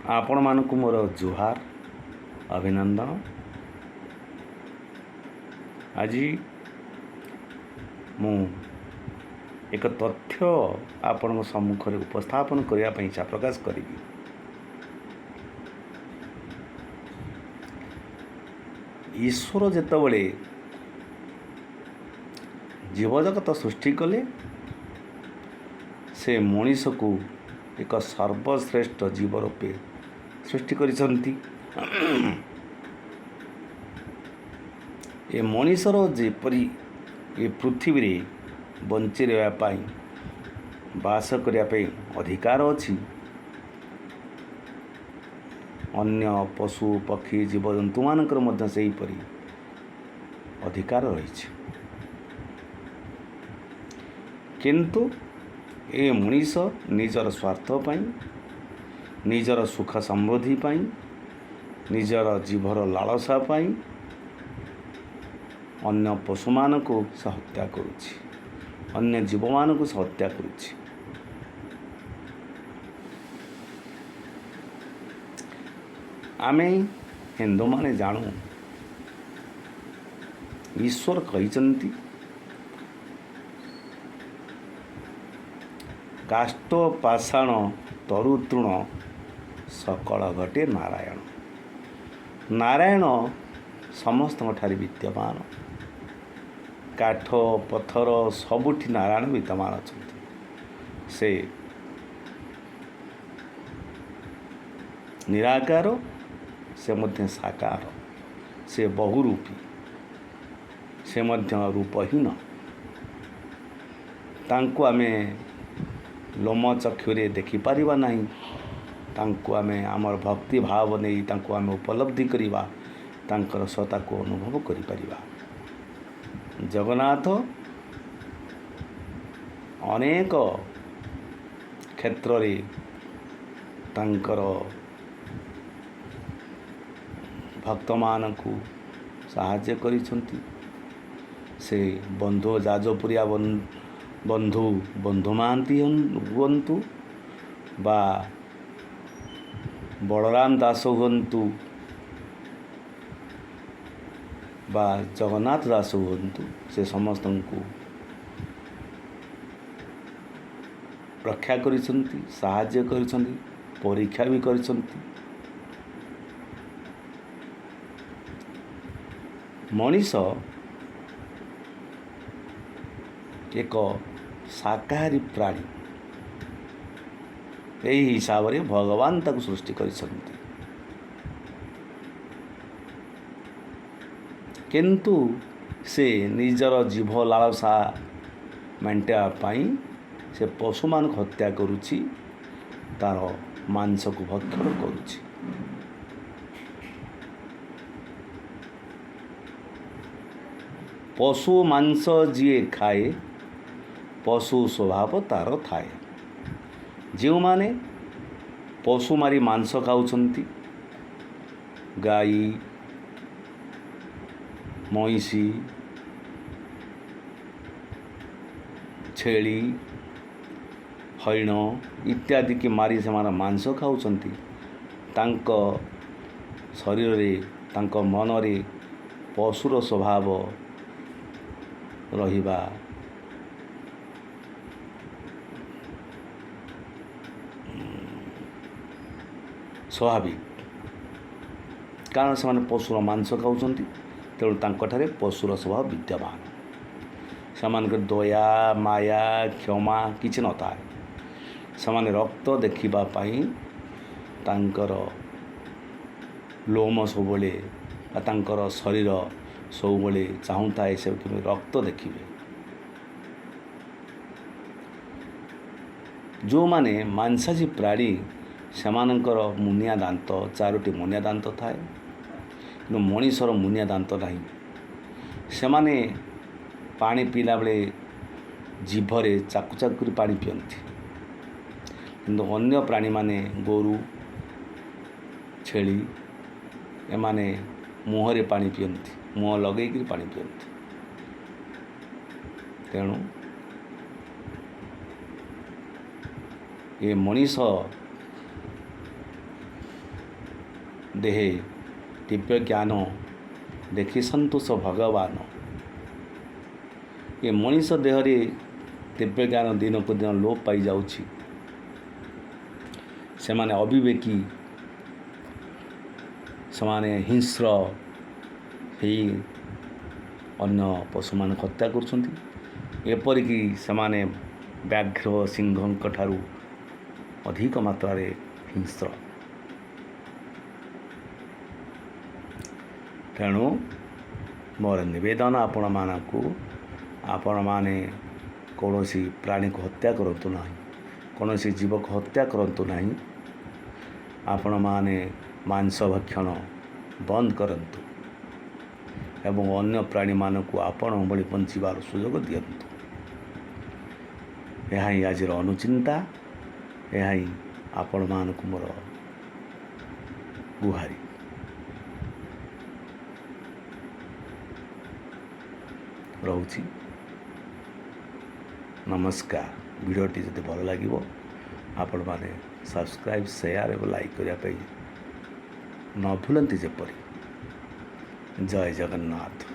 ଆପଣମାନଙ୍କୁ ମୋର ଜୁହାର ଅଭିନନ୍ଦନ। ଆଜି ମୁଁ ଏକ ତଥ୍ୟ ଆପଣଙ୍କ ସମ୍ମୁଖରେ ଉପସ୍ଥାପନ କରିବା ପାଇଁ ଇଚ୍ଛା ପ୍ରକାଶ କରିବି। ଈଶ୍ୱର ଯେତେବେଳେ ଜୀବଜଗତ ସୃଷ୍ଟି କଲେ, ସେ ମଣିଷକୁ ଏକ ସର୍ବଶ୍ରେଷ୍ଠ ଜୀବ ରୂପେ ସୃଷ୍ଟି କରିଛନ୍ତି। ଏ ମଣିଷର ଯେପରି ଏ ପୃଥିବୀରେ ବଞ୍ଚି ରହିବା ପାଇଁ, ବାସ କରିବା ପାଇଁ ଅଧିକାର ଅଛି, ଅନ୍ୟ ପଶୁ ପକ୍ଷୀ ଜୀବଜନ୍ତୁମାନଙ୍କର ମଧ୍ୟ ସେହିପରି ଅଧିକାର ରହିଛି। କିନ୍ତୁ ଏ ମଣିଷ ନିଜର ସ୍ୱାର୍ଥ ପାଇଁ, ନିଜର ସୁଖ ସମୃଦ୍ଧି ପାଇଁ, ନିଜର ଜୀବର ଲାଳସା ପାଇଁ ଅନ୍ୟ ପଶୁମାନଙ୍କୁ ସେ ହତ୍ୟା କରୁଛି, ଅନ୍ୟ ଜୀବମାନଙ୍କୁ ସେ ହତ୍ୟା କରୁଛି। ଆମେ ହିନ୍ଦୁମାନେ ଜାଣୁ, ଈଶ୍ୱର କହିଛନ୍ତି, କାଷ୍ଠ ପାଷାଣ ତରୁ ତୃଣ ସକଳ ଘଟେ ନାରାୟଣ। ନାରାୟଣ ସମସ୍ତଙ୍କଠାରେ ବିଦ୍ୟମାନ। କାଠ ପଥର ସବୁଠି ନାରାୟଣ ବିଦ୍ୟମାନ ଅଛନ୍ତି। ସେ ନିରାକାର, ସେ ମଧ୍ୟ ସାକାର, ସେ ବହୁରୂପୀ, ସେ ମଧ୍ୟ ରୂପହୀନ। ତାଙ୍କୁ ଆମେ ଲୋମ ଚକ୍ଷୁରେ ଦେଖିପାରିବା ନାହିଁ। ତାଙ୍କୁ ଆମେ ଆମର ଭକ୍ତି ଭାବ ନେଇ ତାଙ୍କୁ ଆମେ ଉପଲବ୍ଧି କରିବା, ତାଙ୍କର ସତ୍ତାକୁ ଅନୁଭବ କରିପାରିବା। ଜଗନ୍ନାଥ ଅନେକ କ୍ଷେତ୍ରରେ ତାଙ୍କର ଭକ୍ତମାନଙ୍କୁ ସାହାଯ୍ୟ କରିଛନ୍ତି। ସେ ବନ୍ଧୁ ଯାଜପୁରିଆ ବନ୍ଧୁ ମହାନ୍ତି ହୁଅନ୍ତୁ ବା ବଳରାମ ଦାସ ହୁଅନ୍ତୁ ବା ଜଗନ୍ନାଥ ଦାସ ହୁଅନ୍ତୁ, ସେ ସମସ୍ତଙ୍କୁ ରକ୍ଷା କରିଛନ୍ତି, ସାହାଯ୍ୟ କରିଛନ୍ତି, ପରୀକ୍ଷା ବି କରିଛନ୍ତି। ମଣିଷ ଏକ ଶାକାହାରୀ ପ୍ରାଣୀ। ଏହି ହିସାବରେ ଭଗବାନ ତାକୁ ସୃଷ୍ଟି କରିଛନ୍ତି। କିନ୍ତୁ ସେ ନିଜର ଜୀବ ଲାଳସା ମେଣ୍ଟାଇବା ପାଇଁ ସେ ପଶୁମାନଙ୍କୁ ହତ୍ୟା କରୁଛି, ତା'ର ମାଂସକୁ ଭକ୍ଷଣ କରୁଛି। ପଶୁ ମାଂସ ଯିଏ ଖାଏ, ପଶୁ ସ୍ୱଭାବ ତା'ର ଥାଏ। ଯେଉଁମାନେ ପଶୁ ମାରି ମାଂସ ଖାଉଛନ୍ତି, ଗାଈ, ମଇଁଷି, ଛେଳି, ହରିଣ ଇତ୍ୟାଦିକି ମାରି ସେମାନେ ମାଂସ ଖାଉଛନ୍ତି, ତାଙ୍କ ଶରୀରରେ, ତାଙ୍କ ମନରେ ପଶୁର ସ୍ୱଭାବ ରହିବା ସ୍ୱାଭାବିକ। କାରଣ ସେମାନେ ପଶୁର ମାଂସ ଖାଉଛନ୍ତି, ତେଣୁ ତାଙ୍କଠାରେ ପଶୁର ସ୍ୱଭାବ ବିଦ୍ୟମାନ। ସେମାନଙ୍କର ଦୟା, ମାୟା, କ୍ଷମା କିଛି ନଥାଏ। ସେମାନେ ରକ୍ତ ଦେଖିବା ପାଇଁ ତାଙ୍କର ଲୋମ ସବୁବେଳେ ବା ତାଙ୍କର ଶରୀର ସବୁବେଳେ ଚାହୁଁଥାଏ ସେ କେମିତି ରକ୍ତ ଦେଖିବେ। ଯେଉଁମାନେ ମାଂସାଶୀ ପ୍ରାଣୀ, ସେମାନଙ୍କର ମୁନିଆ ଦାନ୍ତ, 4ଟି ମୁନିଆ ଦାନ୍ତ ଥାଏ, କିନ୍ତୁ ମଣିଷର ମୁନିଆ ଦାନ୍ତ ନାହିଁ। ସେମାନେ ପାଣି ପିଇଲା ବେଳେ ଜିଭରେ ଚାକୁ ଚାକୁ କରି ପାଣି ପିଅନ୍ତି। କିନ୍ତୁ ଅନ୍ୟ ପ୍ରାଣୀମାନେ, ଗୋରୁ, ଛେଳି, ଏମାନେ ମୁହଁରେ ପାଣି ପିଅନ୍ତି, ମୁହଁ ଲଗେଇକରି ପାଣି ପିଅନ୍ତି। ତେଣୁ ଏ ମଣିଷ ଦେହେ ଦିବ୍ୟ ଜ୍ଞାନ ଦେଖି ସନ୍ତୋଷ ଭଗବାନ। ଏ ମଣିଷ ଦେହରେ ଦିବ୍ୟ ଜ୍ଞାନ ଦିନକୁ ଦିନ ଲୋପ ପାଇଯାଉଛି। ସେମାନେ ଅବିବେକୀ, ସେମାନେ ହିଂସ୍ର ହେଇ ଅନ୍ୟ ପଶୁମାନଙ୍କୁ ହତ୍ୟା କରୁଛନ୍ତି। ଏପରିକି ସେମାନେ ବ୍ୟାଘ୍ର ସିଂହଙ୍କ ଠାରୁ ଅଧିକ ମାତ୍ରାରେ ହିଂସ୍ର। ତେଣୁ ମୋର ନିବେଦନ ଆପଣମାନଙ୍କୁ, ଆପଣମାନେ କୌଣସି ପ୍ରାଣୀକୁ ହତ୍ୟା କରନ୍ତୁ ନାହିଁ, କୌଣସି ଜୀବକୁ ହତ୍ୟା କରନ୍ତୁ ନାହିଁ। ଆପଣମାନେ ମାଂସ ଭକ୍ଷଣ ବନ୍ଦ କରନ୍ତୁ ଏବଂ ଅନ୍ୟ ପ୍ରାଣୀମାନଙ୍କୁ ଆପଣ ଭଳି ବଞ୍ଚିବାର ସୁଯୋଗ ଦିଅନ୍ତୁ। ଏହା ହିଁ ଆଜିର ଅନୁଚିନ୍ତା, ଏହା ହିଁ ଆପଣମାନଙ୍କୁ ମୋର ଗୁହାରି। ରହୁଛି। ନମସ୍କାର। ଭିଡ଼ିଓଟି ଯଦି ଭଲ ଲାଗିବ ଆପଣମାନେ ସବସ୍କ୍ରାଇବ୍, ସେୟାର ଏବଂ ଲାଇକ୍ କରିବା ପାଇଁ ନ ଭୁଲନ୍ତି ଯେପରି। ଜୟ ଜଗନ୍ନାଥ।